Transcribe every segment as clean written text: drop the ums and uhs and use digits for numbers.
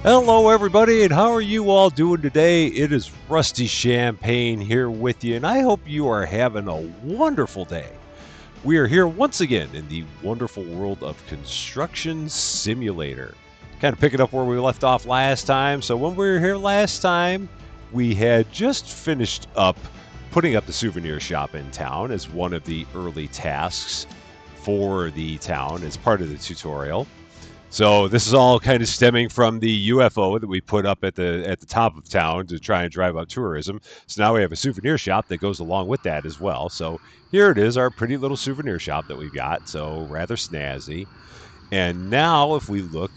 Hello, everybody, and how are you all doing today? It is Rusty Champagne here with you, and I hope you are having a wonderful day. We are here once again in the wonderful world of Construction Simulator. Kind of picking up where we left off last time. So, when we were here last time, we had just finished up putting up the souvenir shop in town as one of the early tasks for the town as part of the tutorial. So this is all kind of stemming from the UFO that we put up at the top of town to try and drive up tourism. So now we have a souvenir shop that goes along with that as well. So here it is, our pretty little souvenir shop that we've got. So rather snazzy. And now if we look,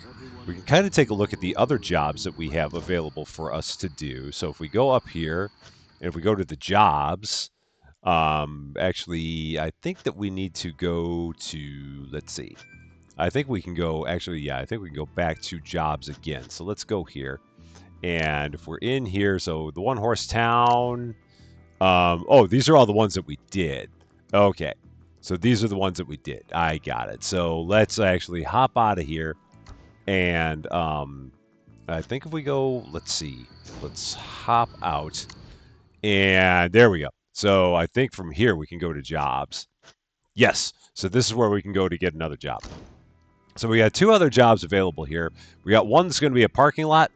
we can kind of take a look at the other jobs that we have available for us to do. So if we go up here and if we go to the jobs, actually, I think that we need to go to, let's see. I think we can go, actually, yeah, I think we can go back to jobs again. So let's go here. And if we're in here, so the one horse town, oh, these are all the ones that we did. Okay. So these are the ones that we did. I got it. So let's actually hop out of here. And I think if we go, let's see, let's hop out. And there we go. So I think from here we can go to jobs. Yes. So this is where we can go to get another job. So we got two other jobs available here. We got one that's going to be a parking lot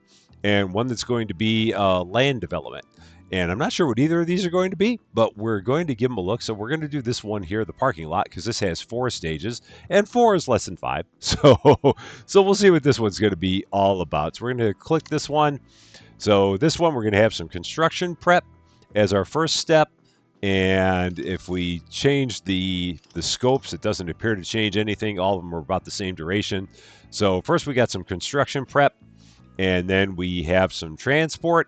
and one that's going to be land development. And I'm not sure what either of these are going to be, but we're going to give them a look. So we're going to do this one here, the parking lot, because this has 4 stages, and 4 is less than 5. So we'll see what this one's going to be all about. So we're going to click this one. So this one, we're going to have some construction prep as our first step. And if we change the scopes, it doesn't appear to change anything. All of them are about the same duration. So first we got some construction prep, and then we have some transport.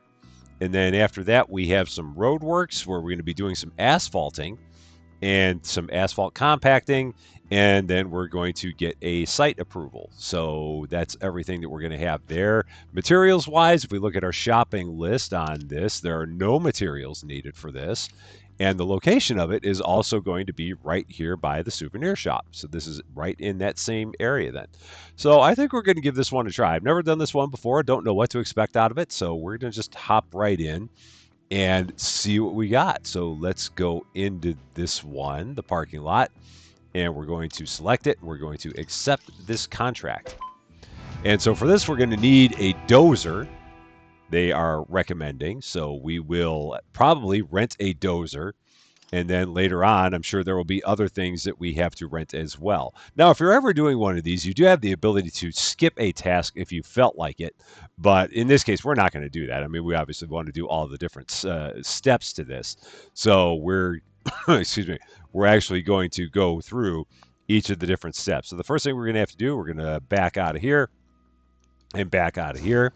And then after that, we have some road works where we're going to be doing some asphalting and some asphalt compacting. And then we're going to get a site approval. So that's everything that we're going to have there. Materials wise, if we look at our shopping list on this, there are no materials needed for this. And the location of it is also going to be right here by the souvenir shop. So this is right in that same area then. So I think we're going to give this one a try. I've never done this one before. Don't know what to expect out of it. So we're going to just hop right in and see what we got. So let's go into this one, the parking lot, and we're going to select it. We're going to accept this contract. And so for this, we're going to need a dozer. They are recommending. So we will probably rent a dozer. And then later on, I'm sure there will be other things that we have to rent as well. Now, if you're ever doing one of these, you do have the ability to skip a task if you felt like it. But in this case, we're not going to do that. I mean, we obviously want to do all the different steps to this. So we're, excuse me, we're actually going to go through each of the different steps. So the first thing we're going to have to do, we're going to back out of here and back out of here.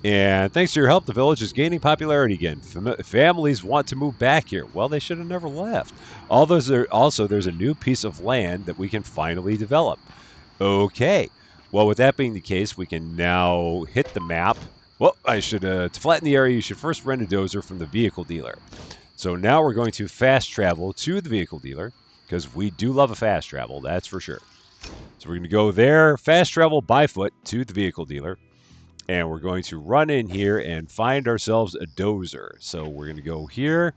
And thanks to your help, the village is gaining popularity again. Families want to move back here. Well, they should have never left. Also, there's a new piece of land that we can finally develop. Okay. Well, with that being the case, we can now hit the map. Well, I should, to flatten the area, you should first rent a dozer from the vehicle dealer. So now we're going to fast travel to the vehicle dealer because we do love a fast travel, that's for sure. So we're going to go there, fast travel by foot to the vehicle dealer. And we're going to run in here and find ourselves a dozer. So we're going to go here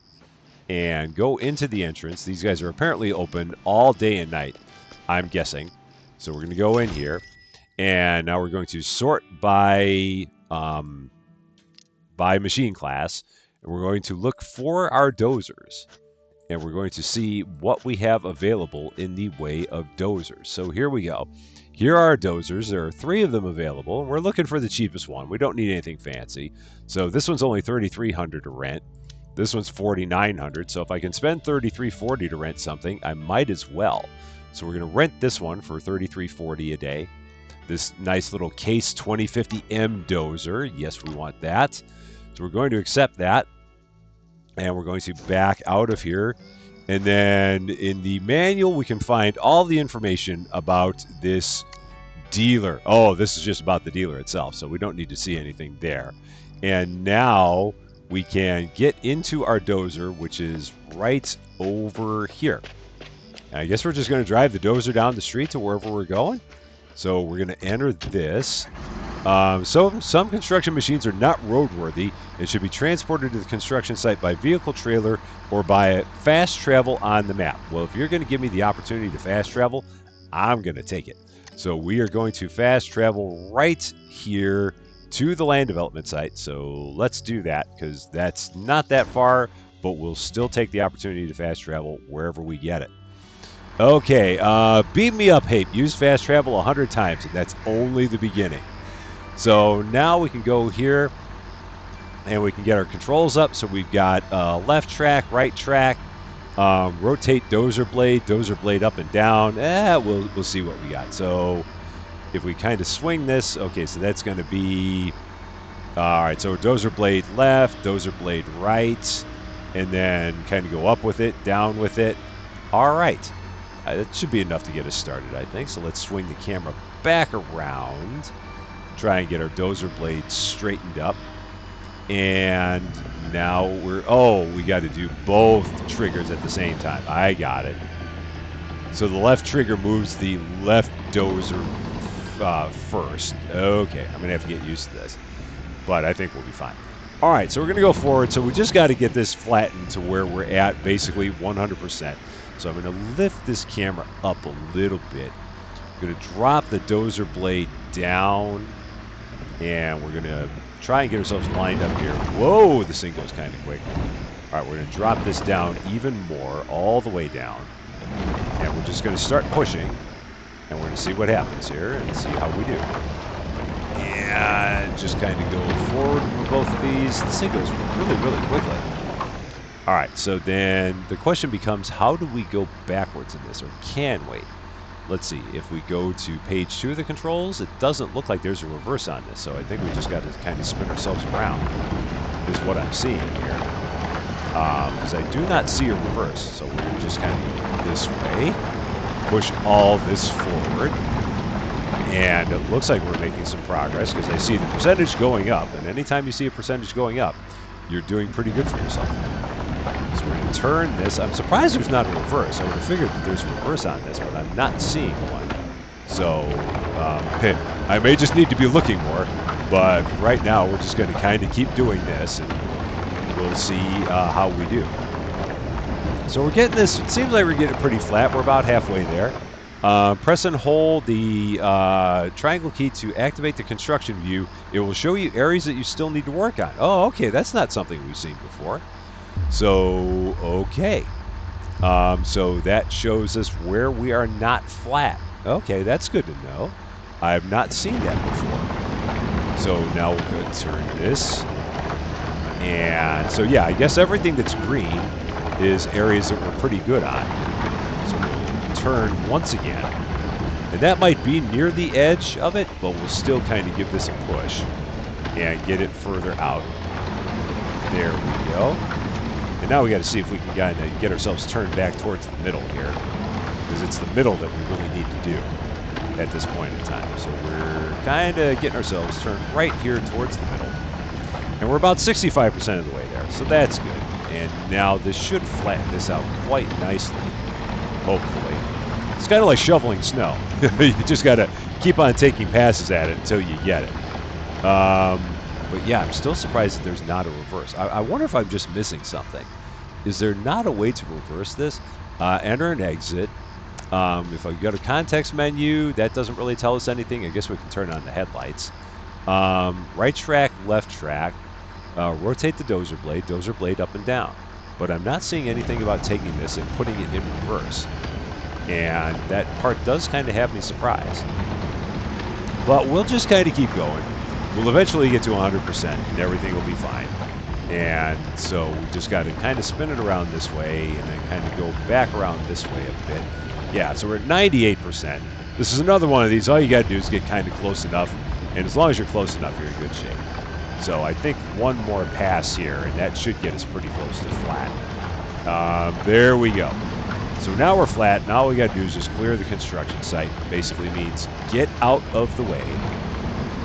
and go into the entrance. These guys are apparently open all day and night, I'm guessing. So we're going to go in here. And now we're going to sort by machine class. And we're going to look for our dozers. And we're going to see what we have available in the way of dozers. So here we go. Here are our dozers. There are 3 of them available. We're looking for the cheapest one. We don't need anything fancy. So this one's only $3,300 to rent. This one's $4,900. So if I can spend $3,340 to rent something, I might as well. So we're going to rent this one for $3,340 a day. This nice little Case 2050M dozer. Yes, we want that. So we're going to accept that. And we're going to back out of here. And then in the manual, we can find all the information about this dealer. Oh, this is just about the dealer itself, so we don't need to see anything there. And now we can get into our dozer, which is right over here. And I guess we're just going to drive the dozer down the street to wherever we're going. So we're going to enter this. Some construction machines are not roadworthy and should be transported to the construction site by vehicle trailer or by fast travel on the map. Well, if you're going to give me the opportunity to fast travel, I'm going to take it. So we are going to fast travel right here to the land development site. So let's do that because that's not that far, but we'll still take the opportunity to fast travel wherever we get it. Okay, beam me up, Hape. Use fast travel 100 times, and that's only the beginning. So now we can go here and we can get our controls up. So we've got left track, right track, rotate dozer blade up and down. We'll see what we got. So if we kind of swing this, okay, so that's going to be, all right, so dozer blade left, dozer blade right, and then kind of go up with it, down with it. All right, that should be enough to get us started, I think. So let's swing the camera back around. Try and get our dozer blade straightened up. And now we got to do both triggers at the same time. I got it. So the left trigger moves the left dozer first. Okay, I'm going to have to get used to this. But I think we'll be fine. All right, so we're going to go forward. So we just got to get this flattened to where we're at basically 100%. So I'm going to lift this camera up a little bit. I'm going to drop the dozer blade down. And we're going to try and get ourselves lined up here. Whoa, this thing goes kind of quick. All right, we're going to drop this down even more, all the way down. And we're just going to start pushing. And we're going to see what happens here and see how we do. And just kind of go forward with both of these. This thing goes really, really quickly. All right, so then the question becomes, how do we go backwards in this, or can we? Let's see, if we go to page 2 of the controls, it doesn't look like there's a reverse on this, so I think we just got to kind of spin ourselves around, is what I'm seeing here. Because I do not see a reverse, so we're going to just kind of go this way, push all this forward, and it looks like we're making some progress, because I see the percentage going up, and anytime you see a percentage going up, you're doing pretty good for yourself. So we're going to turn this. I'm surprised there's not a reverse. I would have figured that there's a reverse on this, but I'm not seeing one. So I may just need to be looking more, but right now we're just going to kind of keep doing this, and we'll see how we do. So we're getting this. It seems like we're getting pretty flat. We're about halfway there. Press and hold the triangle key to activate the construction view. It will show you areas that you still need to work on. Oh, okay. That's not something we've seen before. So, okay. So that shows us where we are not flat. Okay, that's good to know. I have not seen that before. So now we're going to turn this. And so, yeah, I guess everything that's green is areas that we're pretty good on. So we'll turn once again. And that might be near the edge of it, but we'll still kind of give this a push and get it further out. There we go. And now we got to see if we can kind of get ourselves turned back towards the middle here, because it's the middle that we really need to do at this point in time. So we're kind of getting ourselves turned right here towards the middle. And we're about 65% of the way there, so that's good. And now this should flatten this out quite nicely, hopefully. It's kind of like shoveling snow. You just got to keep on taking passes at it until you get it. But yeah, I'm still surprised that there's not a reverse. I wonder if I'm just missing something. Is there not a way to reverse this? Enter and exit. If I go to context menu, that doesn't really tell us anything. I guess we can turn on the headlights. Right track, left track. Rotate the dozer blade up and down. But I'm not seeing anything about taking this and putting it in reverse. And that part does kind of have me surprised. But we'll just kind of keep going. We'll eventually get to 100% and everything will be fine. And so we just got to kind of spin it around this way and then kind of go back around this way a bit. Yeah, so we're at 98%. This is another one of these. All you got to do is get kind of close enough. And as long as you're close enough, you're in good shape. So I think one more pass here, and that should get us pretty close to flat. There we go. So now we're flat. Now all we got to do is just clear the construction site. Basically means get out of the way.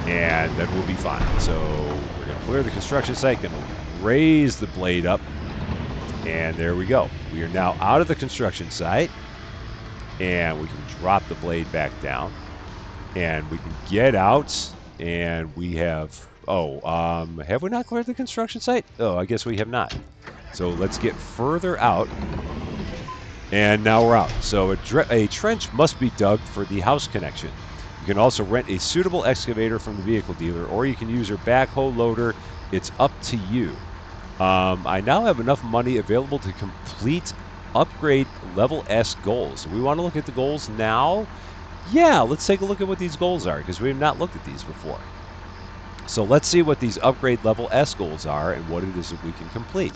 And then we'll be fine. So we're going to clear the construction site, going to raise the blade up, and there we go. We are now out of the construction site, and we can drop the blade back down. And we can get out, and we have... Oh, have we not cleared the construction site? Oh, I guess we have not. So let's get further out. And now we're out. So a trench must be dug for the house connection. You can also rent a suitable excavator from the vehicle dealer, or you can use your backhoe loader. It's up to you. I now have enough money available to complete upgrade level S goals. So we want to look at the goals now. Yeah, let's take a look at what these goals are, because we have not looked at these before. So let's see what these upgrade level S goals are and what it is that we can complete.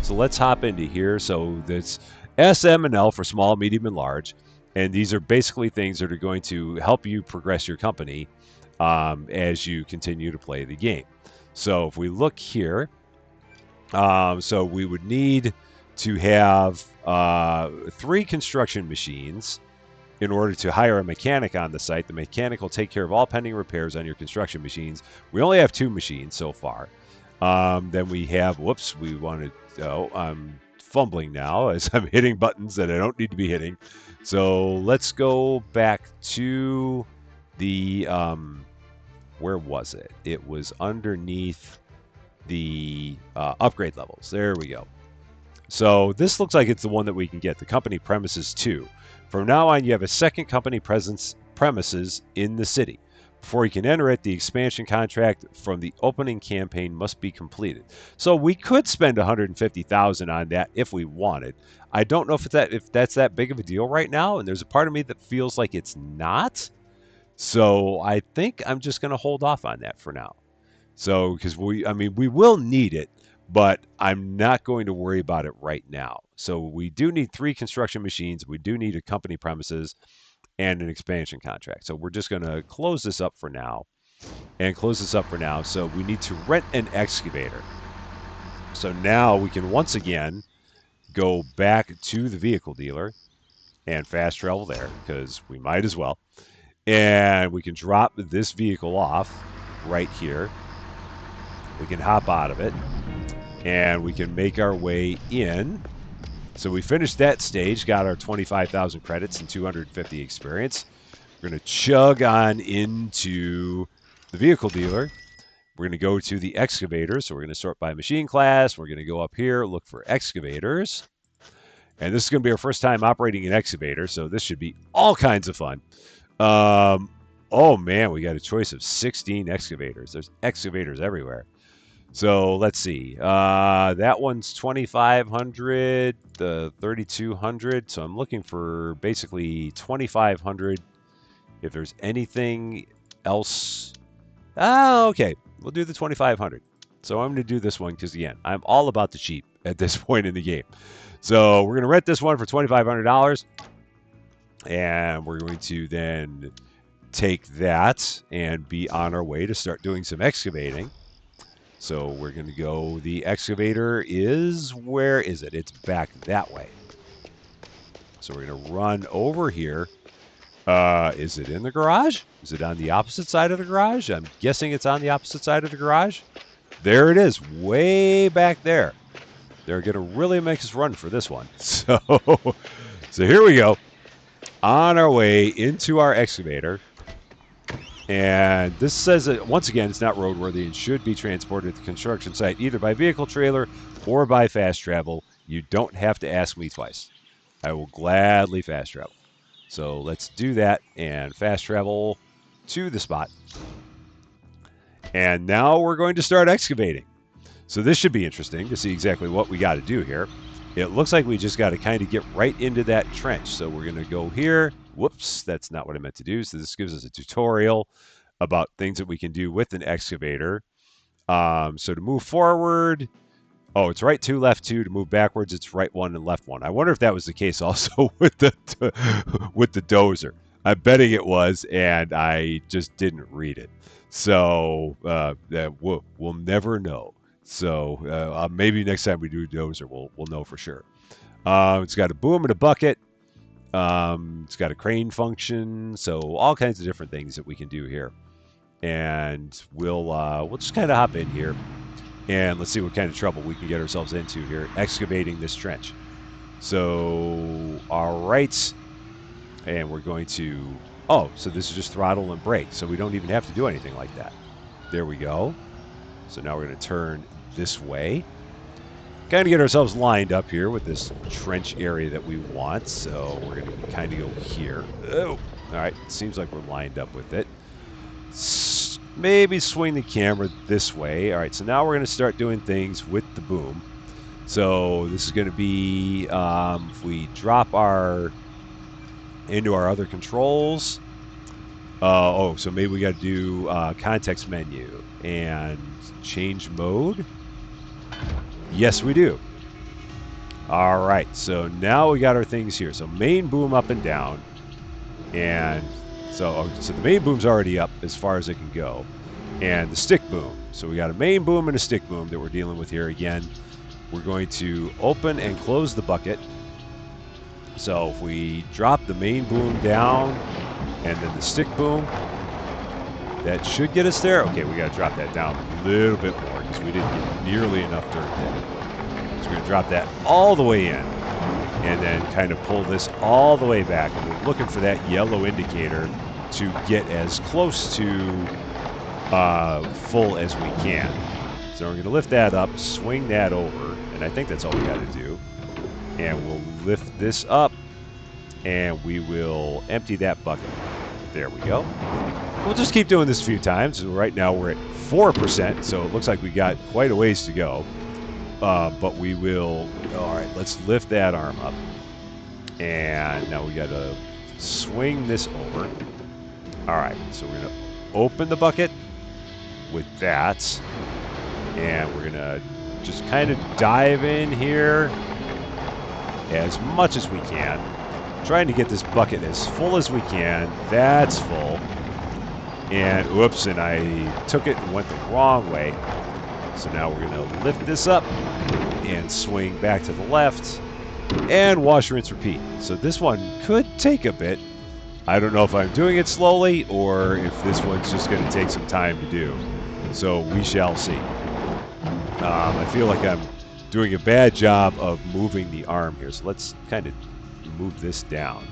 So let's hop into here. So that's S, M, and L for small, medium, and large. And these are basically things that are going to help you progress your company as you continue to play the game. So if we look here, so we would need to have 3 construction machines in order to hire a mechanic on the site. The mechanic will take care of all pending repairs on your construction machines. We only have 2 machines so far. Then we have, whoops, we wanted, oh, I'm fumbling now as I'm hitting buttons that I don't need to be hitting. So let's go back to the, where was it? It was underneath the upgrade levels. There we go. So this looks like it's the one that we can get, the company premises 2. From now on, you have a second company premises in the city. Before you can enter it, the expansion contract from the opening campaign must be completed. So we could spend $150,000 on that if we wanted. I don't know if that's that big of a deal right now, and there's a part of me that feels like it's not. So I think I'm just going to hold off on that for now. So because we will need it, but I'm not going to worry about it right now. So we do need 3 construction machines. We do need a company premises and an expansion contract. So we're just going to close this up for now and close this up for now. So we need to rent an excavator. So now we can once again go back to the vehicle dealer and fast travel there because we might as well. And we can drop this vehicle off right here. We can hop out of it and we can make our way in. So we finished that stage, got our 25,000 credits and 250 experience. We're going to chug on into the vehicle dealer. We're going to go to the excavator. So we're going to sort by machine class. We're going to go up here, look for excavators. And this is going to be our first time operating an excavator. So this should be all kinds of fun. Oh man, we got a choice of 16 excavators. There's excavators everywhere. So let's see. That one's 2,500, the 3,200. So I'm looking for basically 2,500. If there's anything else, okay, we'll do the 2,500. So I'm going to do this one because again, I'm all about the cheap at this point in the game. So we're going to rent this one for $2,500, and we're going to then take that and be on our way to start doing some excavating. So we're going to go, the excavator is, where is it? It's back that way. So we're going to run over here. Is it in the garage? Is it on the opposite side of the garage? I'm guessing it's on the opposite side of the garage. There it is, way back there. They're going to really make us run for this one. So here we go. On our way into our excavator. And this says that, once again, it's not roadworthy and should be transported to the construction site either by vehicle trailer or by fast travel. You don't have to ask me twice. I will gladly fast travel. So let's do that and fast travel to the spot. And now we're going to start excavating. So this should be interesting to see exactly what we got to do here. It looks like we just got to kind of get right into that trench. So we're going to go here. Whoops, that's not what I meant to do. So this gives us a tutorial about things that we can do with an excavator. So to move forward, oh, it's right 2, left 2. To move backwards, it's right 1 and left 1. I wonder if that was the case also with the dozer. I'm betting it was, and I just didn't read it. So we'll never know. So maybe next time we do dozer, we'll know for sure. It's got a boom and a bucket. It's got a crane function. So all kinds of different things that we can do here. And we'll just kind of hop in here. And let's see what kind of trouble we can get ourselves into here, excavating this trench. So, all right. And we're going to Oh, so this is just throttle and brake, so we don't even have to do anything like that. There we go. So now we're going to turn this way. Kind of get ourselves lined up here with this trench area that we want. So we're going to kind of go here. Oh, all right. Seems like we're lined up with it. Maybe swing the camera this way. All right. So now we're going to start doing things with the boom. So this is going to be if we drop our into our other controls. Oh, so maybe we got to do context menu and change mode. Yes, we do. All right, so now we got our things here. So main boom up and down, and so the main boom's already up as far as it can go, and the stick boom. So we got a main boom and a stick boom that we're dealing with here again. We're going to open and close the bucket. So if we drop the main boom down and then the stick boom, that should get us there. Okay, we got to drop that down a little bit more because we didn't get nearly enough dirt there. So we're going to drop that all the way in and then kind of pull this all the way back. And we're looking for that yellow indicator to get as close to full as we can. So we're going to lift that up, swing that over, and I think that's all we got to do. And we'll lift this up, and we will empty that bucket. There we go. We'll just keep doing this a few times. Right now we're at 4%, so it looks like we got quite a ways to go. But we will... All right, let's lift that arm up. And now we got to swing this over. All right, so we're going to open the bucket with that. And we're going to just kind of dive in here as much as we can. Trying to get this bucket as full as we can. That's full. And whoops, and I took it and went the wrong way. So now we're going to lift this up and swing back to the left and wash, rinse, repeat. So this one could take a bit. I don't know if I'm doing it slowly or if this one's just going to take some time to do. So we shall see. I feel like I'm doing a bad job of moving the arm here. So let's kind of move this down.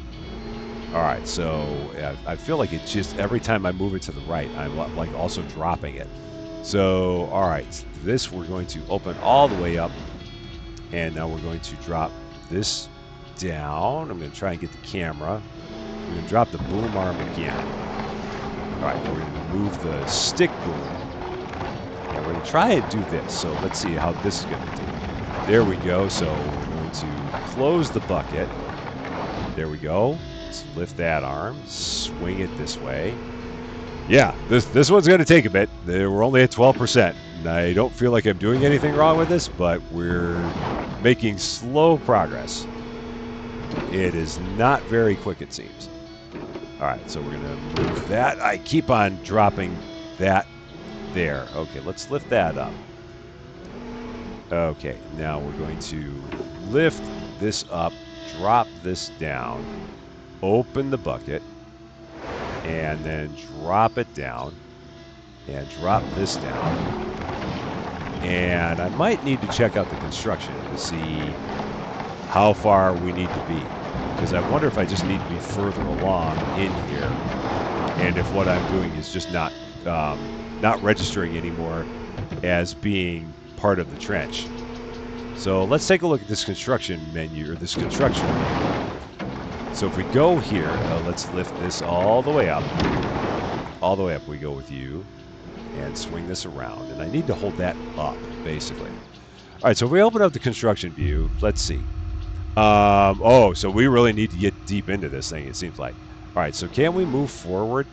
All right, so I feel like it's just every time I move it to the right, I'm like also dropping it. So, all right, this we're going to open all the way up, and now we're going to drop this down. I'm going to try and get the camera. We're going to drop the boom arm again. All right, we're going to move the stick boom, and we're going to try and do this. So let's see how this is going to do. There we go. So we're going to close the bucket. There we go. Let's lift that arm, swing it this way. Yeah, this one's going to take a bit. We're only at 12%. And I don't feel like I'm doing anything wrong with this, but we're making slow progress. It is not very quick, it seems. All right, so we're going to move that. I keep on dropping that there. Okay, let's lift that up. Okay, now we're going to lift this up, drop this down, open the bucket, and then drop it down, and drop this down. And I might need to check out the construction to see how far we need to be, because I wonder if I just need to be further along in here, and if what I'm doing is just not registering anymore as being part of the trench. So let's take a look at this construction menu, or this construction menu. So if we go here, let's lift this all the way up. All the way up we go with you. And swing this around. And I need to hold that up, basically. All right, so if we open up the construction view, let's see. Oh, so we really need to get deep into this thing, it seems like. All right, so can we move forward?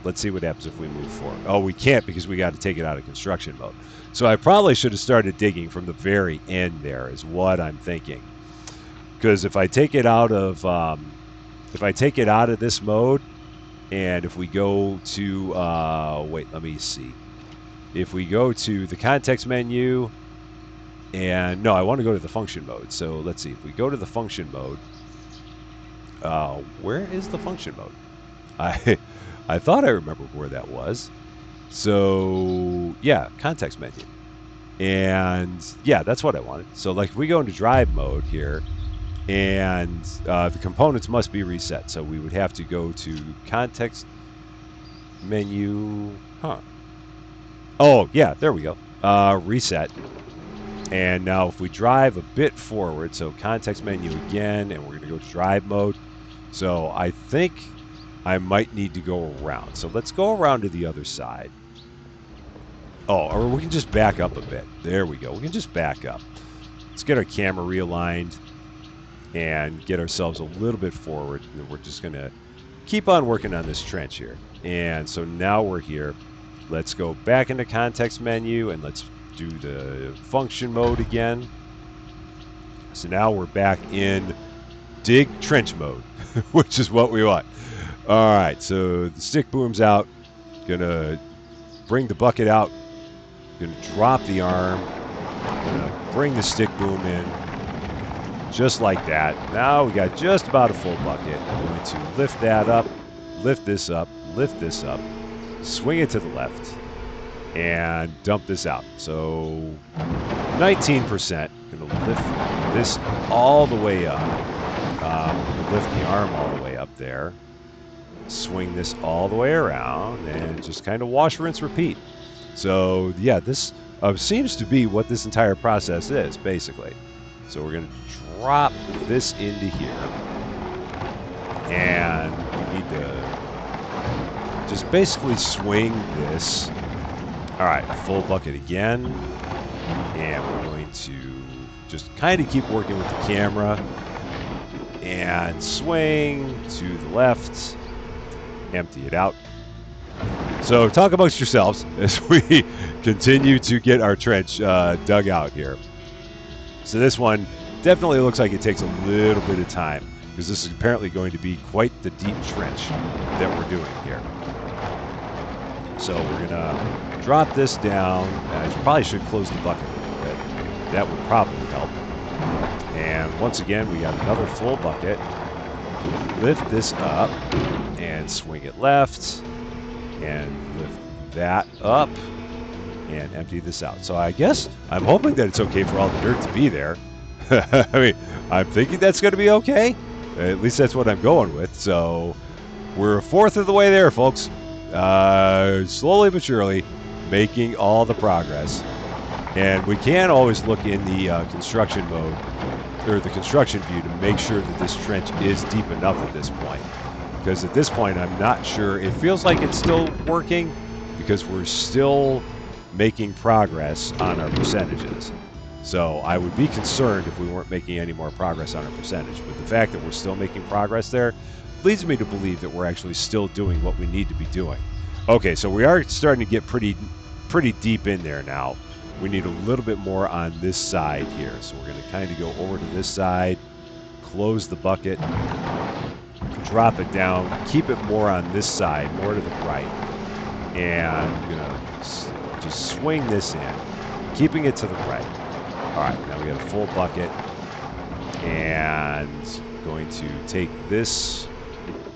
Let's see what happens if we move forward. Oh, we can't because we got to take it out of construction mode. So I probably should have started digging from the very end there is what I'm thinking. Because if I take it out of this mode, and if we go to wait, let me see. If we go to the context menu, and no, I want to go to the function mode. So let's see. If we go to the function mode, where is the function mode? I thought I remembered where that was. So yeah, context menu. And yeah, that's what I wanted. So like if we go into drive mode here, and the components must be reset. So we would have to go to context menu. Huh. Oh, yeah, there we go. Reset. And now if we drive a bit forward, so context menu again, and we're going to go to drive mode. So I think I might need to go around. So let's go around to the other side. Oh, or we can just back up a bit. There we go. We can just back up. Let's get our camera realigned and get ourselves a little bit forward. And we're just going to keep on working on this trench here. And so now we're here. Let's go back into context menu and let's do the function mode again. So now we're back in dig trench mode, which is what we want. All right, so the stick boom's out. Gonna bring the bucket out. Gonna drop the arm. Gonna bring the stick boom in. Just like that. Now we got just about a full bucket. I'm going to lift that up, lift this up, swing it to the left, and dump this out. So 19%. Gonna lift this all the way up. Lift the arm all the way up there. Swing this all the way around and just kind of wash, rinse, repeat. So yeah, this seems to be what this entire process is, basically. So we're going to drop this into here. And we need to just basically swing this. All right, full bucket again. And we're going to just kind of keep working with the camera. And swing to the left. Empty it out. So talk amongst yourselves as we continue to get our trench dug out here. So this one definitely looks like it takes a little bit of time because this is apparently going to be quite the deep trench that we're doing here. So we're gonna drop this down. I probably should close the bucket a little bit. That would probably help. And once again, we got another full bucket. Lift this up and swing it left and lift that up and empty this out. So I guess I'm hoping that it's okay for all the dirt to be there. I mean, I'm thinking that's going to be okay. At least that's what I'm going with. So we're a fourth of the way there, folks. Slowly but surely making all the progress. And we can always look in the construction mode or the construction view to make sure that this trench is deep enough at this point. Because at this point, I'm not sure. It feels like it's still working because we're still making progress on our percentages. So I would be concerned if we weren't making any more progress on our percentage. But the fact that we're still making progress there leads me to believe that we're actually still doing what we need to be doing. Okay, so we are starting to get pretty deep in there now. We need a little bit more on this side here. So we're going to kind of go over to this side, close the bucket, drop it down, keep it more on this side, more to the right. And I'm going to just swing this in, keeping it to the right. All right, now we have a full bucket. And going to take this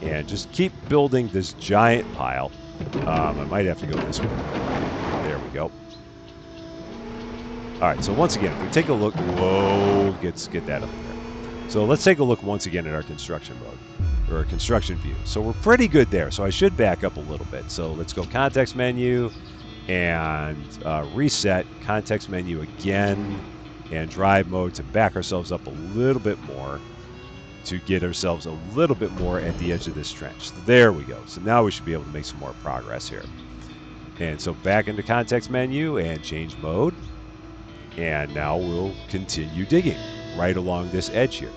and just keep building this giant pile. I might have to go this way. There we go. All right, so once again, if we take a look, whoa, get that up there. So let's take a look once again at our construction mode, or construction view. So we're pretty good there, so I should back up a little bit. So let's go context menu and reset, context menu again, and drive mode to back ourselves up a little bit more to get ourselves a little bit more at the edge of this trench. There we go. So now we should be able to make some more progress here. And so back into context menu and change mode. And now we'll continue digging right along this edge here.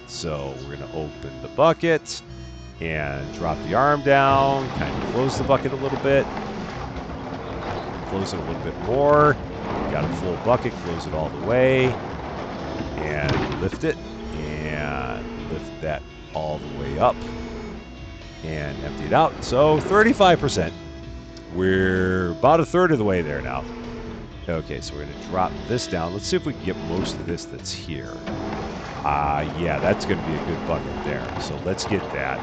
So we're going to open the bucket and drop the arm down, kind of close the bucket a little bit, close it a little bit more. Got a full bucket, close it all the way, and lift it, and lift that all the way up, and empty it out. So 35%. We're about a third of the way there now. Okay, so we're going to drop this down. Let's see if we can get most of this that's here. Yeah, that's going to be a good bucket there. So let's get that.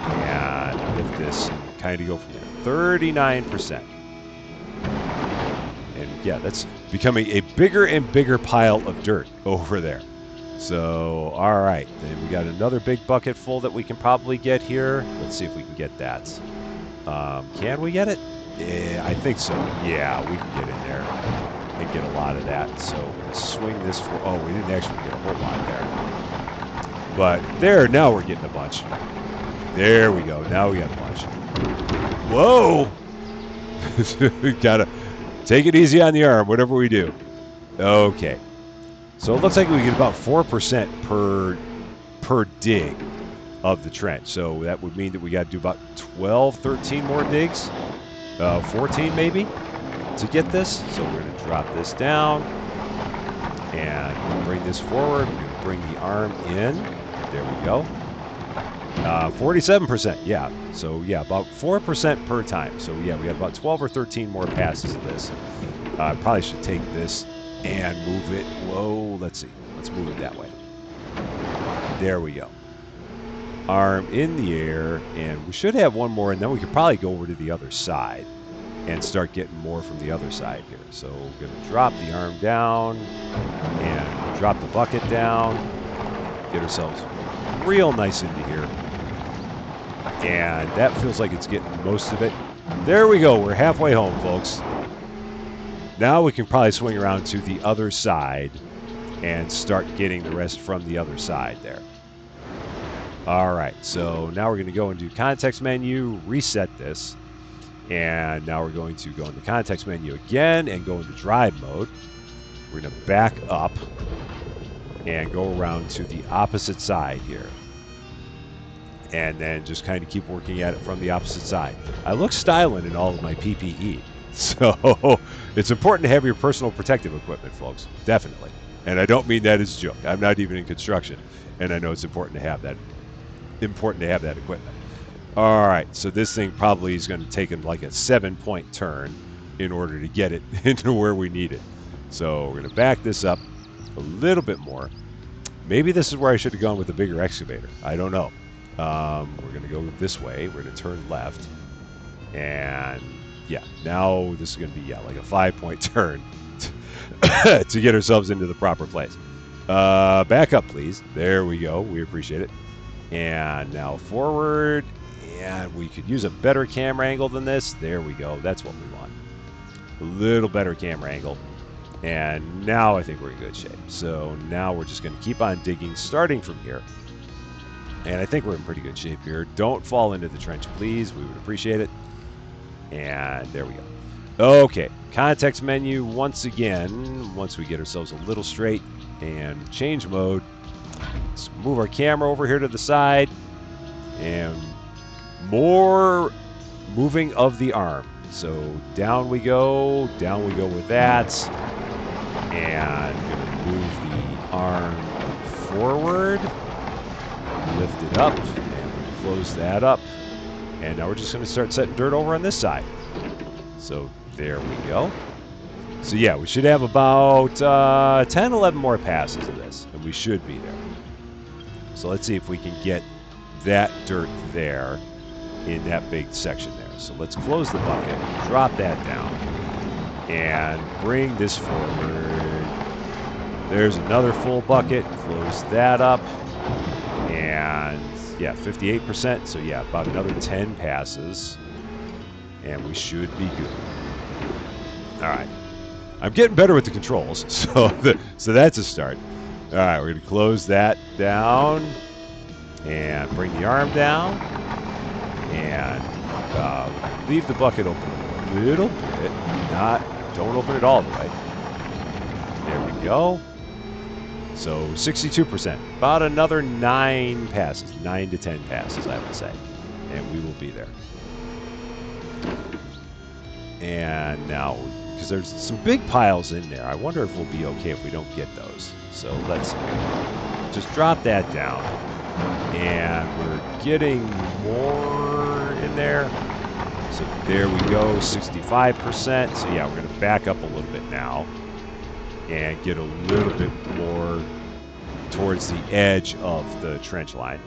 And lift this and kind of go from there. 39%. And yeah, that's becoming a bigger and bigger pile of dirt over there. So, all right. Then we got another big bucket full that we can probably get here. Let's see if we can get that. Can we get it? Yeah, I think so. Yeah, we can get in there and get a lot of that. So we're going to swing this for... Oh, we didn't actually get a whole lot there. But there, now we're getting a bunch. There we go. Now we got a bunch. Whoa! Gotta take it easy on the arm, whatever we do. Okay. So it looks like we get about 4% per dig of the trench. So that would mean that we got to do about 12, 13 more digs. 14 maybe to get this. So we're going to drop this down and bring this forward. We're going to bring the arm in. There we go. 47%, yeah. So yeah, about 4% per time. So yeah, we got about 12 or 13 more passes of this. Probably should take this and move it. Whoa, let's see. Let's move it that way. There we go. Arm in the air, and we should have one more, and then we could probably go over to the other side and start getting more from the other side here. So we're going to drop the arm down and drop the bucket down. Get ourselves real nice into here. And that feels like it's getting most of it. There we go. We're halfway home, folks. Now we can probably swing around to the other side and start getting the rest from the other side there. All right, so now we're going to go into context menu, reset this, and now we're going to go in the context menu again and go into drive mode. We're going to back up and go around to the opposite side here. And then just kind of keep working at it from the opposite side. I look styling in all of my PPE. So it's important to have your personal protective equipment, folks. Definitely. And I don't mean that as a joke. I'm not even in construction. And I know it's important to have that equipment. All right. So this thing probably is going to take like a 7-point turn in order to get it into where we need it. So we're going to back this up a little bit more. Maybe this is where I should have gone with the bigger excavator. I don't know. We're going to go this way. We're going to turn left. And yeah, now this is going to be, yeah, like a 5-point turn to get ourselves into the proper place. Back up, please. There we go. We appreciate it. And now forward. And we could use a better camera angle than this. There we go. That's what we want. A little better camera angle. And now I think we're in good shape. So now we're just going to keep on digging, starting from here. And I think we're in pretty good shape here. Don't fall into the trench, please. We would appreciate it. And there we go. Okay, context menu once again. Once we get ourselves a little straight and change mode, let's move our camera over here to the side. And more moving of the arm. So down we go with that. And I'm going to move the arm forward. Lift it up and close that up. And now we're just going to start setting dirt over on this side. So there we go. So yeah, we should have about 10, 11 more passes of this, and we should be there. So let's see if we can get that dirt there in that big section there. So let's close the bucket, drop that down, and bring this forward. There's another full bucket. Close that up. And yeah, 58%. So yeah, about another 10 passes. And we should be good. All right. I'm getting better with the controls. So that's a start. All right, we're going to close that down. And bring the arm down. And leave the bucket open a little bit. Don't open it all the way. There we go. So 62%, about another 9 passes, 9 to 10 passes, I would say, and we will be there. And now, because there's some big piles in there, I wonder if we'll be okay if we don't get those. So let's just drop that down, and we're getting more in there. So there we go, 65%. So yeah, we're going to back up a little bit now. And get a little bit more towards the edge of the trench line.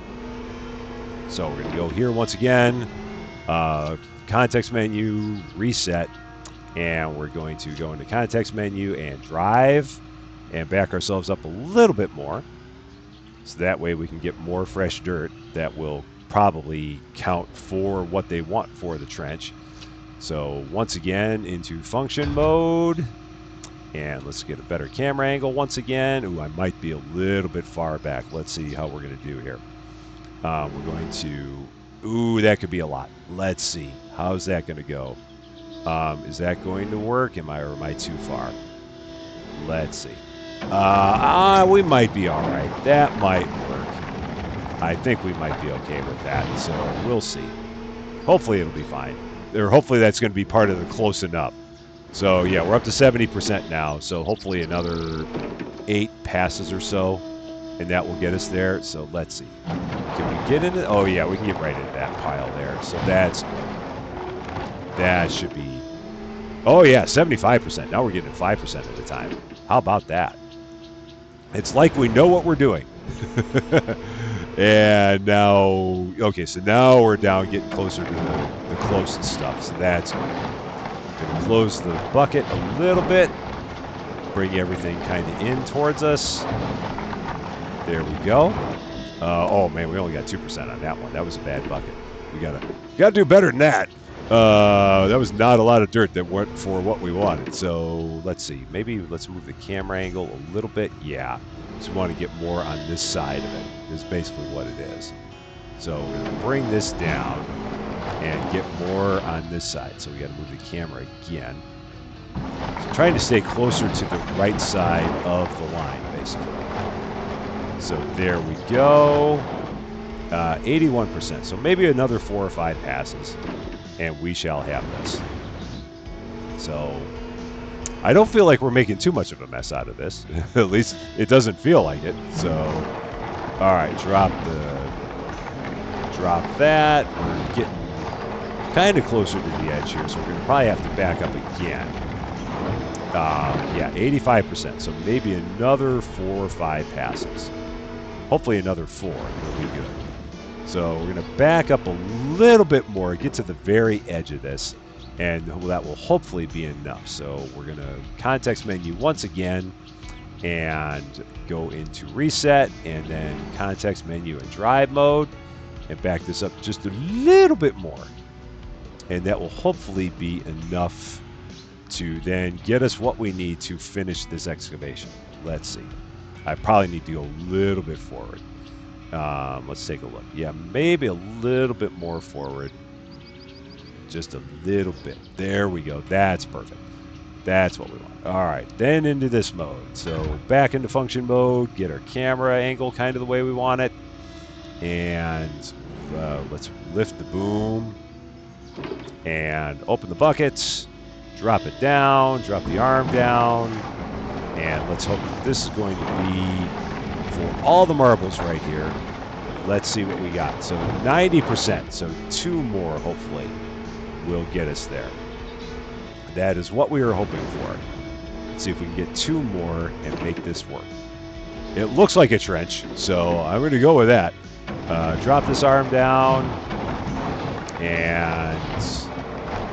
So we're going to go here once again, context menu, reset, and we're going to go into context menu and drive and back ourselves up a little bit more. So that way we can get more fresh dirt that will probably count for what they want for the trench. So once again, into function mode. And let's get a better camera angle once again. Ooh, I might be a little bit far back. Let's see how we're going to do here. We're going to... Ooh, that could be a lot. Let's see. How's that going to go? Is that going to work? Or am I too far? Let's see. We might be all right. That might work. I think we might be okay with that. So we'll see. Hopefully it'll be fine. Or hopefully that's going to be part of the close enough. So yeah, we're up to 70% now. So hopefully another 8 passes or so, and that will get us there. So let's see. Can we get in it? Oh yeah, we can get right into that pile there. So that should be. Oh yeah, 75%. Now we're getting 5% at a time. How about that? It's like we know what we're doing. And now, okay, so now we're down, getting closer to the closest stuff. So that's good. Gonna close the bucket a little bit, bring everything kind of in towards us. There we go. Oh man, we only got 2% on that one. That was a bad bucket. We gotta do better than that. That was not a lot of dirt that went for what we wanted. So let's see. Maybe let's move the camera angle a little bit. Yeah, just want to get more on this side of it. Is basically what it is. So we're gonna bring this down and get more on this side. So we got to move the camera again. So trying to stay closer to the right side of the line, basically. So there we go. 81%. So maybe another 4 or 5 passes, and we shall have this. So I don't feel like we're making too much of a mess out of this. At least it doesn't feel like it. So, all right, drop that. We're getting kind of closer to the edge here, so we're going to probably have to back up again. Yeah, 85%, so maybe another 4 or 5 passes. Hopefully another 4 will be good. So we're going to back up a little bit more, get to the very edge of this, and that will hopefully be enough. So we're going to context menu once again and go into reset, and then context menu and drive mode, and back this up just a little bit more. And that will hopefully be enough to then get us what we need to finish this excavation. Let's see. I probably need to go a little bit forward. Let's take a look. Yeah, maybe a little bit more forward. Just a little bit. There we go. That's perfect. That's what we want. All right, then into this mode. So back into function mode, get our camera angle kind of the way we want it. And let's lift the boom. And open the buckets, drop it down, drop the arm down, and let's hope that this is going to be for all the marbles right here. Let's see what we got. So 90%, so 2 more hopefully will get us there. That is what we were hoping for. Let's see if we can get 2 more and make this work. It looks like a trench, so I'm going to go with that. Drop this arm down and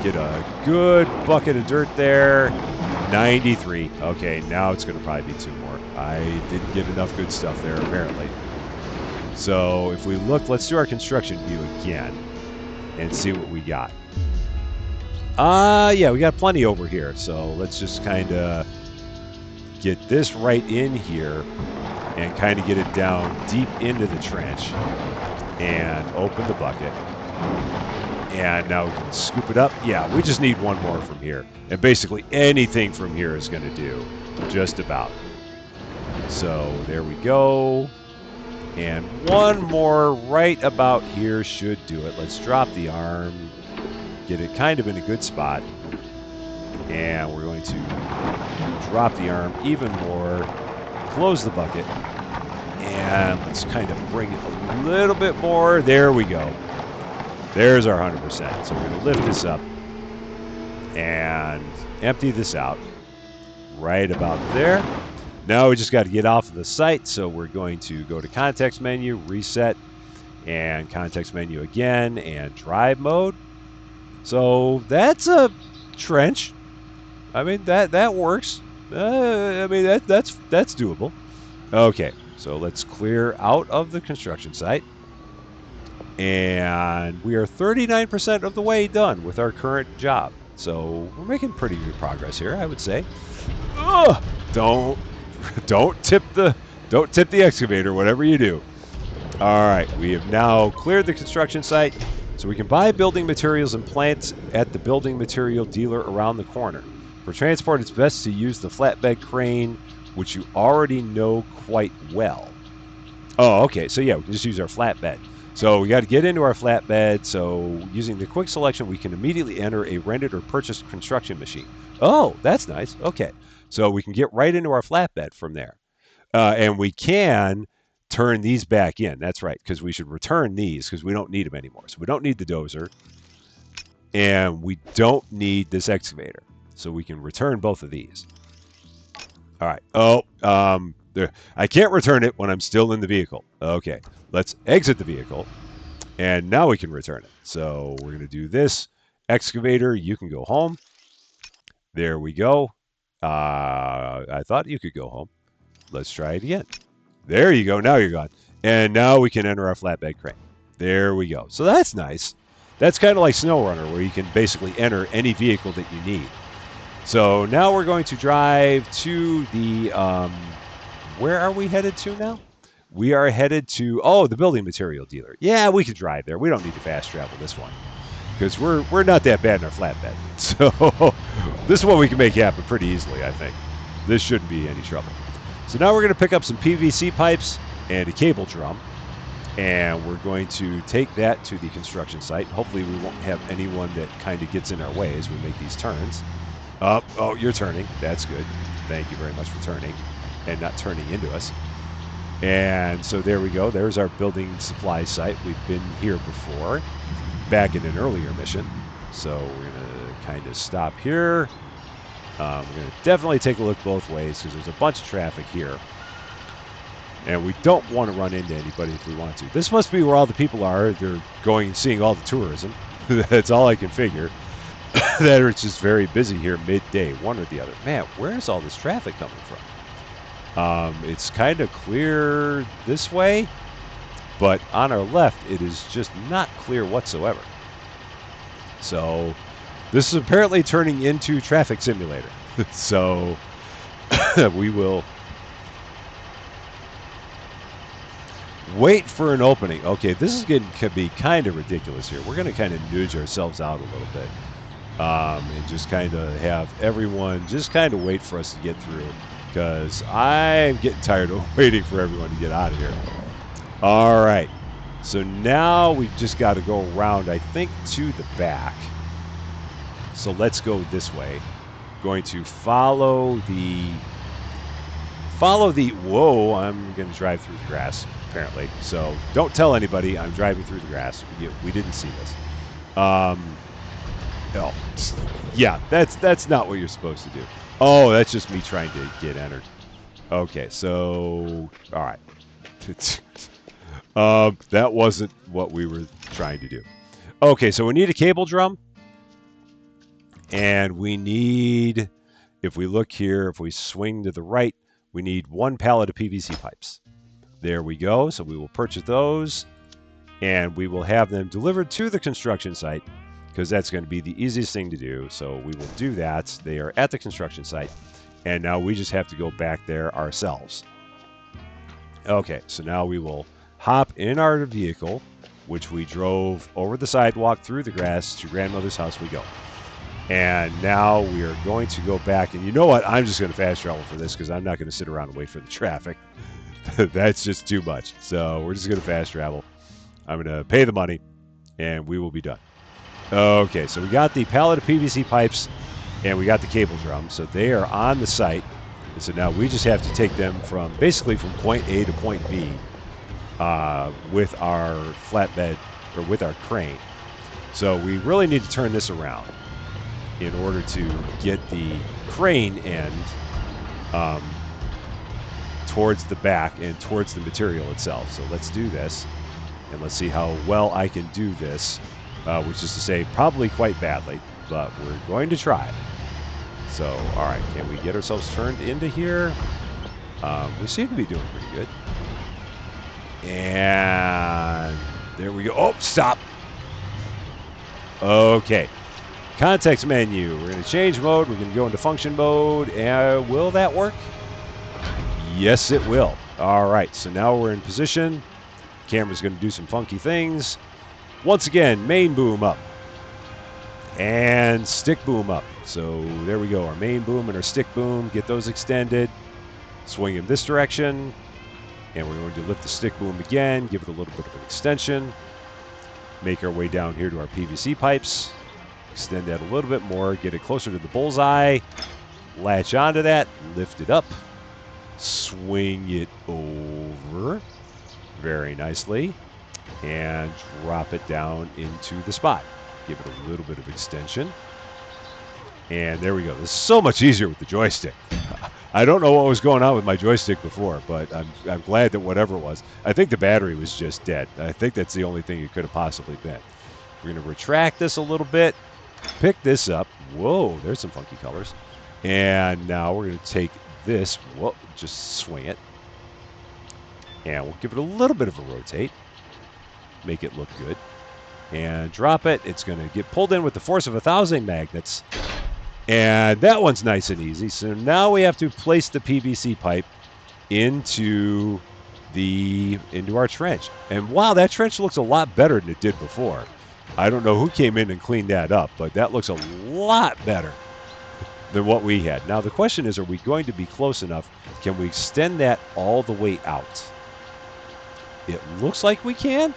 get a good bucket of dirt there. 93. Okay, now it's going to probably be 2 more. I didn't get enough good stuff there, apparently. So if we look, let's do our construction view again and see what we got. Yeah, we got plenty over here. So let's just kind of get this right in here and kind of get it down deep into the trench and open the bucket. And now we can scoop it up. Yeah, we just need 1 more from here. And basically anything from here is going to do. Just about. So there we go. And 1 more right about here should do it. Let's drop the arm. Get it kind of in a good spot. And we're going to drop the arm even more. Close the bucket. And let's kind of bring it a little bit more. There we go. There's our 100%. So we're going to lift this up and empty this out right about there. Now we just got to get off of the site. So we're going to go to context menu, reset, and context menu again, and drive mode. So that's a trench. I mean, that works. I mean, that's doable. Okay. So let's clear out of the construction site. And we are 39% of the way done with our current job. So we're making pretty good progress here, I would say. Ugh! Don't don't tip the excavator, whatever you do. All right, we have now cleared the construction site, so we can buy building materials and plants at the building material dealer around the corner. For transport, it's best to use the flatbed crane, which you already know quite well. Oh, okay. So yeah, we can just use our flatbed. So we got to get into our flatbed. So using the quick selection, we can immediately enter a rented or purchased construction machine. Oh, that's nice. Okay. So we can get right into our flatbed from there. And we can turn these back in. That's right, because we should return these because we don't need them anymore. So we don't need the dozer, and we don't need this excavator. So we can return both of these. All right. Oh, I can't return it when I'm still in the vehicle. Okay, let's exit the vehicle, and now we can return it. So we're going to do this. Excavator, you can go home. There we go. I thought you could go home. Let's try it again. There you go. Now you're gone. And now we can enter our flatbed crane. There we go. So that's nice. That's kind of like SnowRunner, where you can basically enter any vehicle that you need. So now we're going to drive to the, where are we headed to now? We are headed to, oh, the building material dealer. Yeah, we could drive there. We don't need to fast travel this one because we're not that bad in our flatbed. So this one we can make happen pretty easily, I think. This shouldn't be any trouble. So now we're going to pick up some PVC pipes and a cable drum, and we're going to take that to the construction site. Hopefully we won't have anyone that kind of gets in our way as we make these turns. Oh, you're turning. That's good. Thank you very much for turning and not turning into us. And so there we go. There's our building supply site. We've been here before, back in an earlier mission. So we're going to kind of stop here. We're going to definitely take a look both ways because there's a bunch of traffic here. And we don't want to run into anybody if we want to. This must be where all the people are. They're going and seeing all the tourism. That's all I can figure. That it's just very busy here midday, one or the other. Man, where's all this traffic coming from? It's kind of clear this way, but on our left, it is just not clear whatsoever. So this is apparently turning into Traffic Simulator. So we will wait for an opening. Okay, this is getting to be kind of ridiculous here. We're going to kind of nudge ourselves out a little bit. And just kind of have everyone just kind of wait for us to get through because I'm getting tired of waiting for everyone to get out of here. All right. So now we've just got to go around, I think, to the back. So let's go this way. Going to follow the, whoa, I'm going to drive through the grass, apparently. So don't tell anybody I'm driving through the grass. We didn't see this. No. Yeah, that's not what you're supposed to do. Oh, that's just me trying to get entered. Okay, so all right. That wasn't what we were trying to do. Okay, so we need a cable drum, and we need, if we look here, if we swing to the right, we need one pallet of PVC pipes. There we go. So we will purchase those, and we will have them delivered to the construction site, because that's going to be the easiest thing to do. So we will do that. They are at the construction site, and now we just have to go back there ourselves. Okay, so now we will hop in our vehicle, which we drove over the sidewalk through the grass to grandmother's house we go. And now we are going to go back, and you know what? I'm just going to fast travel for this because I'm not going to sit around and wait for the traffic. That's just too much. So we're just going to fast travel. I'm going to pay the money, and we will be done. Okay, so we got the pallet of PVC pipes, and we got the cable drum. So they are on the site. And so now we just have to take them from point A to point B with our flatbed, or with our crane. So we really need to turn this around in order to get the crane end towards the back and towards the material itself. So let's do this, and let's see how well I can do this. Which is to say, probably quite badly, but we're going to try. So, all right, can we get ourselves turned into here? We seem to be doing pretty good. And there we go. Oh, stop. Okay. Context menu. We're going to change mode. We're going to go into function mode. Will that work? Yes, it will. All right. So now we're in position. Camera's going to do some funky things. Once again, main boom up. And stick boom up. So there we go. Our main boom and our stick boom. Get those extended. Swing in this direction. And we're going to lift the stick boom again. Give it a little bit of an extension. Make our way down here to our PVC pipes. Extend that a little bit more. Get it closer to the bullseye. Latch onto that. Lift it up. Swing it over. Very nicely. And drop it down into the spot. Give it a little bit of extension. And there we go. This is so much easier with the joystick. I don't know what was going on with my joystick before, but I'm glad that whatever it was. I think the battery was just dead. I think that's the only thing it could have possibly been. We're going to retract this a little bit. Pick this up. Whoa, there's some funky colors. And now we're going to take this. Whoa, just swing it. And we'll give it a little bit of a rotate. Make it look good. And drop it. It's going to get pulled in with the force of 1,000 magnets. And that one's nice and easy. So now we have to place the PVC pipe into our trench. And wow, that trench looks a lot better than it did before. I don't know who came in and cleaned that up, but that looks a lot better than what we had. Now the question is, are we going to be close enough? Can we extend that all the way out? It looks like we can.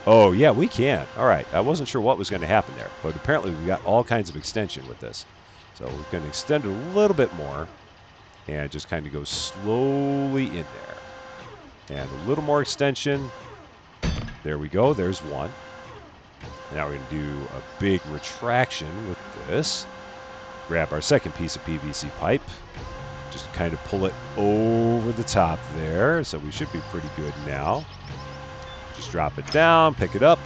Oh, yeah, we can. All right. I wasn't sure what was going to happen there, but apparently we got all kinds of extension with this. So we're going to extend it a little bit more and just kind of go slowly in there. And a little more extension. There we go. There's one. Now we're going to do a big retraction with this. Grab our second piece of PVC pipe. Just kind of pull it over the top there. So we should be pretty good now. Just drop it down, pick it up,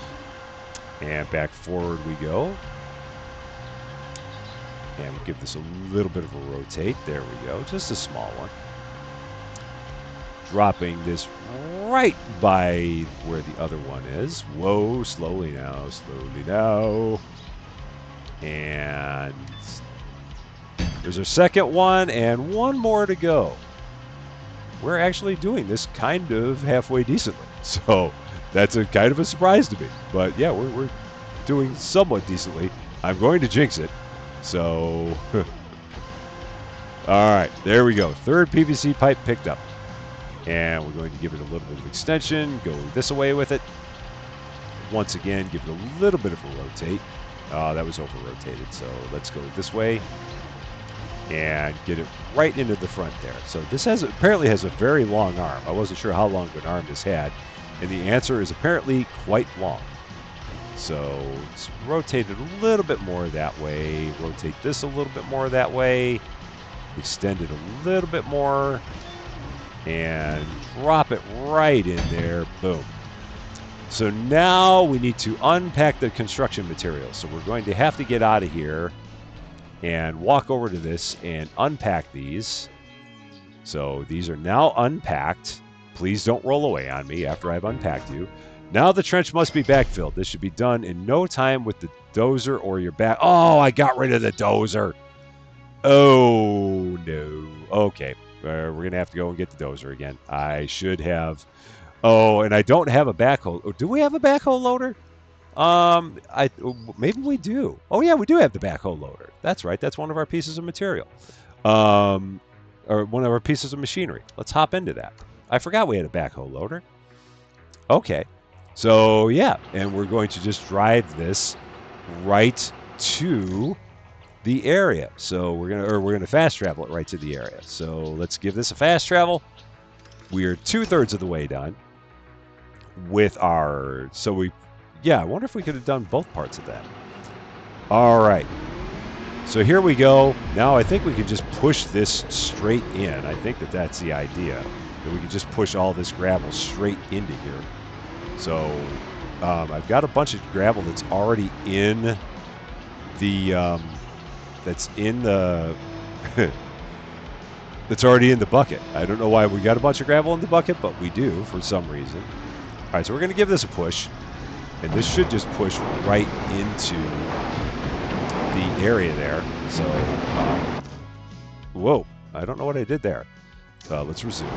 and back forward we go. And we'll give this a little bit of a rotate. There we go, just a small one. Dropping this right by where the other one is. Whoa, slowly now, slowly now. And there's our second one, and one more to go. We're actually doing this kind of halfway decently. So that's a kind of a surprise to me. But yeah, we're doing somewhat decently. I'm going to jinx it. So, all right, there we go. Third PVC pipe picked up. And we're going to give it a little bit of extension. Go this way with it. Once again, give it a little bit of a rotate. That was over-rotated. So let's go this way. And get it right into the front there. So this apparently has a very long arm. I wasn't sure how long of an arm this had. And the answer is apparently quite long. So let's rotate it a little bit more that way. Rotate this a little bit more that way. Extend it a little bit more. And drop it right in there. Boom. So now we need to unpack the construction materials. So we're going to have to get out of here and walk over to this and unpack these. So these are now unpacked. Please don't roll away on me after I've unpacked you. Now the trench must be backfilled. This should be done in no time with the dozer or your back. Oh, I got rid of the dozer. Oh, no. Okay. We're going to have to go and get the dozer again. I should have. Oh, and I don't have a backhoe. Oh, do we have a backhoe loader? Maybe we do. Oh, yeah, we do have the backhoe loader. That's right. That's one of our pieces of material. Or one of our pieces of machinery. Let's hop into that. I forgot we had a backhoe loader. Okay. So, yeah, and we're going to just drive this right to the area. So we're gonna fast travel it right to the area. So let's give this a fast travel. We are 2/3 of the way done with our. I wonder if we could have done both parts of that. All right. So here we go. Now I think we can just push this straight in. I think that's the idea. That we can just push all this gravel straight into here. So I've got a bunch of gravel that's already in the. That's already in the bucket. I don't know why we got a bunch of gravel in the bucket, but we do for some reason. right, so we're going to give this a push. And this should just push right into the area there. So, whoa, I don't know what I did there. Let's resume.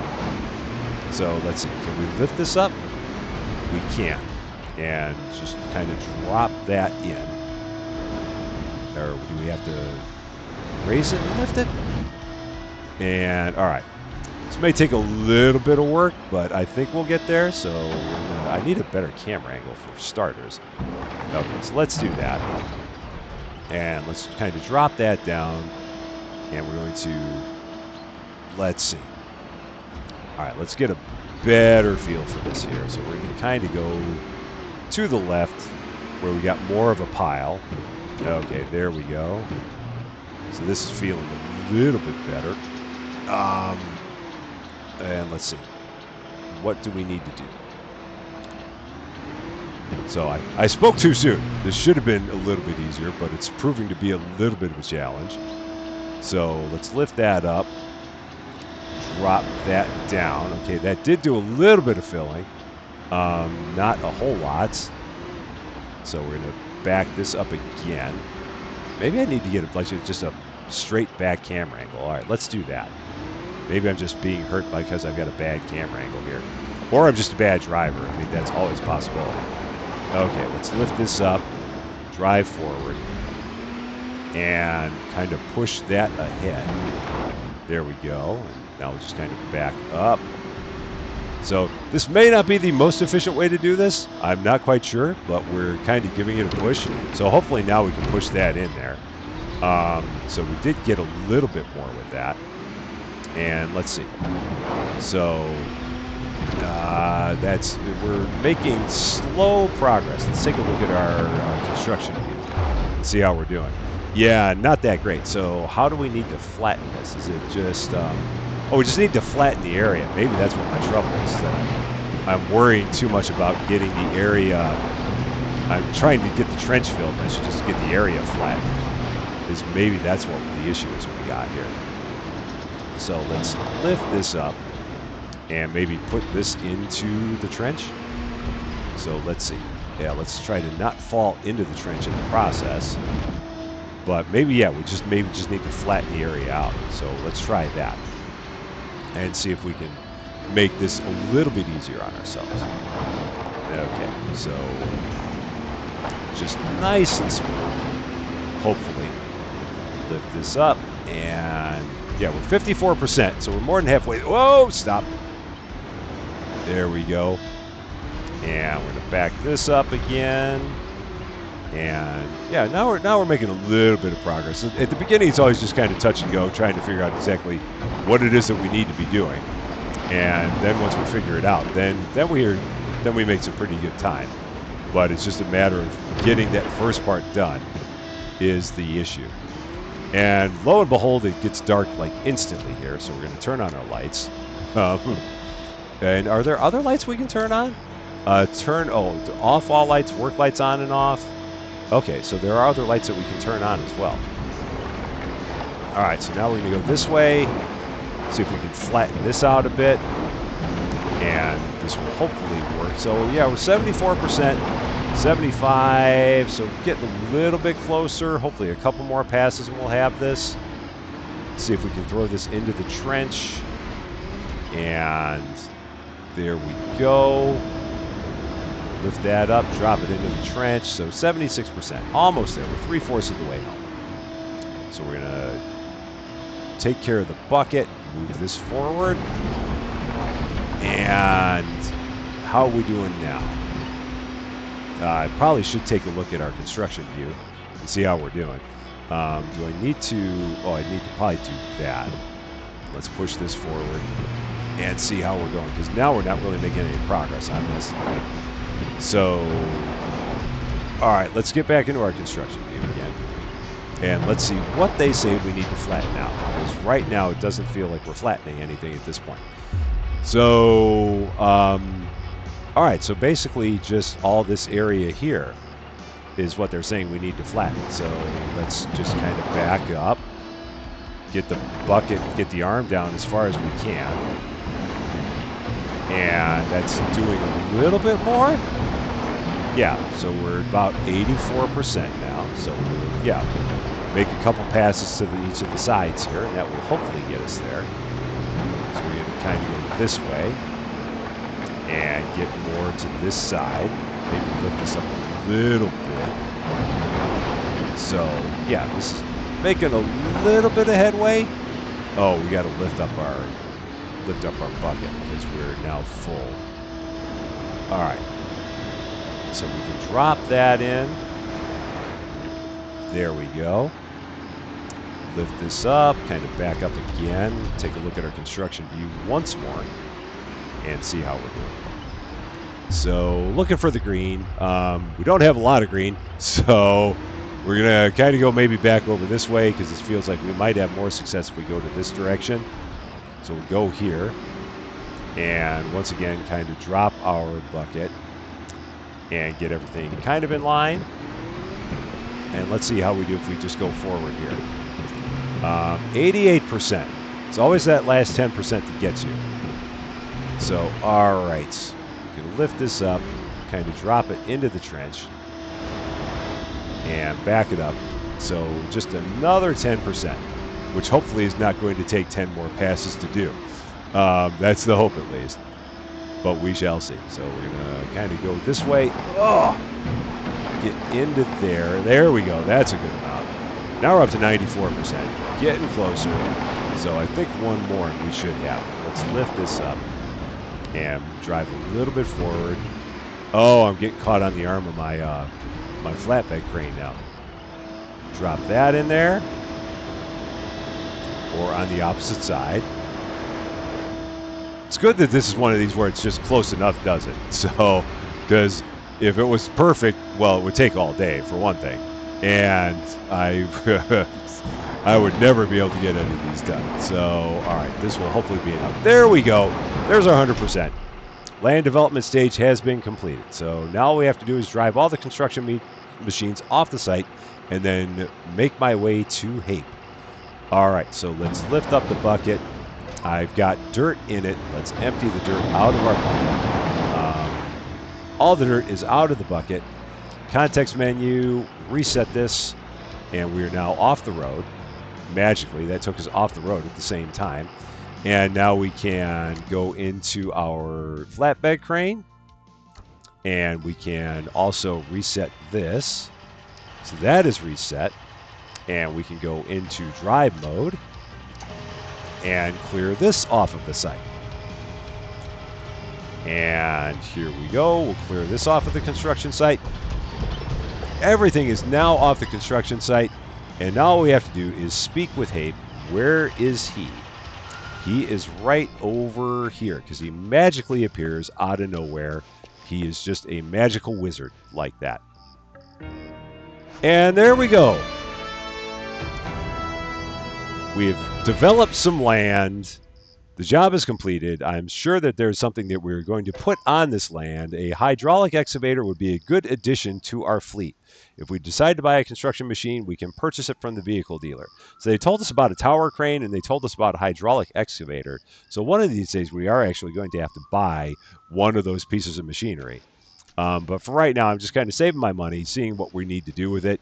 So let's see, can we lift this up? We can. And just kind of drop that in. Or do we have to raise it and lift it? And, all right. This may take a little bit of work, but I think we'll get there. So I need a better camera angle for starters. Okay, so let's do that. And let's kind of drop that down. And we're going to, let's see. All right, let's get a better feel for this here. So we're going to kind of go to the left where we got more of a pile. Okay, there we go. So this is feeling a little bit better. And let's see. What do we need to do? So I spoke too soon. This should have been a little bit easier, but it's proving to be a little bit of a challenge. So let's lift that up. Drop that down. Okay, that did do a little bit of filling. Not a whole lot. So we're going to back this up again. Maybe I need to get just a straight back camera angle. All right, let's do that. Maybe I'm just being hurt because I've got a bad camera angle here. Or I'm just a bad driver. I mean, that's always a possibility. Okay, let's lift this up. Drive forward. And kind of push that ahead. There we go. And now we'll just kind of back up. So this may not be the most efficient way to do this. I'm not quite sure, but we're kind of giving it a push. So hopefully now we can push that in there. So we did get a little bit more with that. And let's see. So we're making slow progress. Let's take a look at our construction view and see how we're doing. Yeah, not that great. So how do we need to flatten this? Is it just, we just need to flatten the area. Maybe that's what my trouble is. I'm worrying too much about getting the area. I'm trying to get the trench filled. I should just get the area flattened. Because maybe that's what the issue is we got here. So let's lift this up and maybe put this into the trench. So let's see. Yeah, let's try to not fall into the trench in the process. But maybe, yeah, we just need to flatten the area out. So let's try that and see if we can make this a little bit easier on ourselves. Okay, so just nice and smooth. Hopefully, lift this up and yeah, we're 54%, so we're more than halfway. Whoa, stop. There we go. And we're gonna back this up again. And yeah, now we're making a little bit of progress. At the beginning, it's always just kind of touch and go, trying to figure out exactly what it is that we need to be doing. And then once we figure it out, then we make some pretty good time. But it's just a matter of getting that first part done is the issue. And lo and behold, it gets dark like instantly here. So we're going to turn on our lights. And are there other lights we can turn on? Off all lights, work lights on and off. Okay, so there are other lights that we can turn on as well. All right, so now we're going to go this way. See if we can flatten this out a bit. And this will hopefully work. So yeah, we're 74%. 75, so getting a little bit closer. Hopefully a couple more passes and we'll have this. See if we can throw this into the trench. And there we go. Lift that up, drop it into the trench. So 76%, almost there. We're 3/4 of the way home. So we're gonna take care of the bucket, move this forward. And how are we doing now? I probably should take a look at our construction view and see how we're doing. Do I need to... I need to probably do that. Let's push this forward and see how we're going, because now we're not really making any progress on this. So, all right, let's get back into our construction view again. And let's see what they say we need to flatten out, because right now it doesn't feel like we're flattening anything at this point. So, all right, so basically just all this area here is what they're saying we need to flatten. So let's just kind of back up, get the bucket, get the arm down as far as we can. And that's doing a little bit more. Yeah, so we're about 84% now. So, yeah, make a couple passes to each of the sides here, and that will hopefully get us there. So we're going to kind of go this way and get more to this side. Maybe lift this up a little bit. So, yeah, this is making a little bit of headway. Oh, we got to lift up our bucket because we're now full. All right. So we can drop that in. There we go. Lift this up, kind of back up again. Take a look at our construction view once more and see how we're doing. So looking for the green. We don't have a lot of green, so we're going to kind of go maybe back over this way because this feels like we might have more success if we go to this direction. So we'll go here and once again kind of drop our bucket and get everything kind of in line. And let's see how we do if we just go forward here. 88%. It's always that last 10% that gets you. So, all right. We can lift this up, kind of drop it into the trench, and back it up. So just another 10%, which hopefully is not going to take 10 more passes to do. That's the hope, at least. But we shall see. So we're going to kind of go this way. Oh! Get into there. There we go. That's a good amount. Now we're up to 94%. Getting closer. So I think one more and we should have it. Let's lift this up and drive a little bit forward. Oh, I'm getting caught on the arm of my my flatbed crane now. Drop that in there. Or on the opposite side. It's good that this is one of these where it's just close enough, does it? So, because if it was perfect, well, it would take all day, for one thing. And I would never be able to get any of these done. So, all right, this will hopefully be enough. There we go. There's our 100%. Land development stage has been completed. So now all we have to do is drive all the construction machines off the site and then make my way to Hape. All right, so let's lift up the bucket. I've got dirt in it. Let's empty the dirt out of our bucket. All the dirt is out of the bucket. Context menu, reset this, and we are now off the road. Magically, that took us off the road at the same time. And now we can go into our flatbed crane, and we can also reset this. So that is reset, and we can go into drive mode and clear this off of the site. And here we go. We'll clear this off of the construction site. Everything is now off the construction site, and now all we have to do is speak with Hape. Where is he? He is right over here because he magically appears out of nowhere. He is just a magical wizard like that. And there we go. We've developed some land. The job is completed. I'm sure that there's something that we're going to put on this land. A hydraulic excavator would be a good addition to our fleet. If we decide to buy a construction machine, we can purchase it from the vehicle dealer. So they told us about a tower crane and they told us about a hydraulic excavator. So one of these days we are actually going to have to buy one of those pieces of machinery. But for right now, I'm just kind of saving my money, seeing what we need to do with it,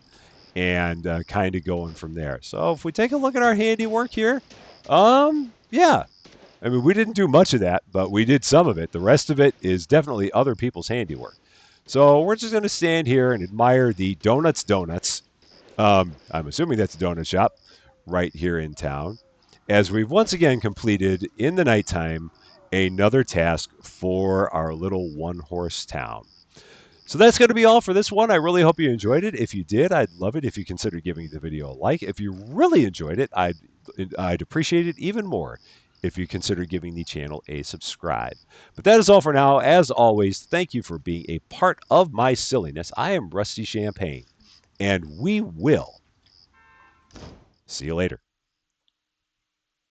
and kind of going from there. So if we take a look at our handiwork here, yeah. I mean, we didn't do much of that, but we did some of it. The rest of it is definitely other people's handiwork. So we're just going to stand here and admire the Donuts. I'm assuming that's a donut shop right here in town, as we've once again completed in the nighttime another task for our little one-horse town. So that's going to be all for this one. I really hope you enjoyed it. If you did, I'd love it if you consider giving the video a like. If you really enjoyed it, I'd appreciate it even more if you consider giving the channel a subscribe. But that is all for now. As always, thank you for being a part of my silliness. I am Rusty Champagne, and we will see you later.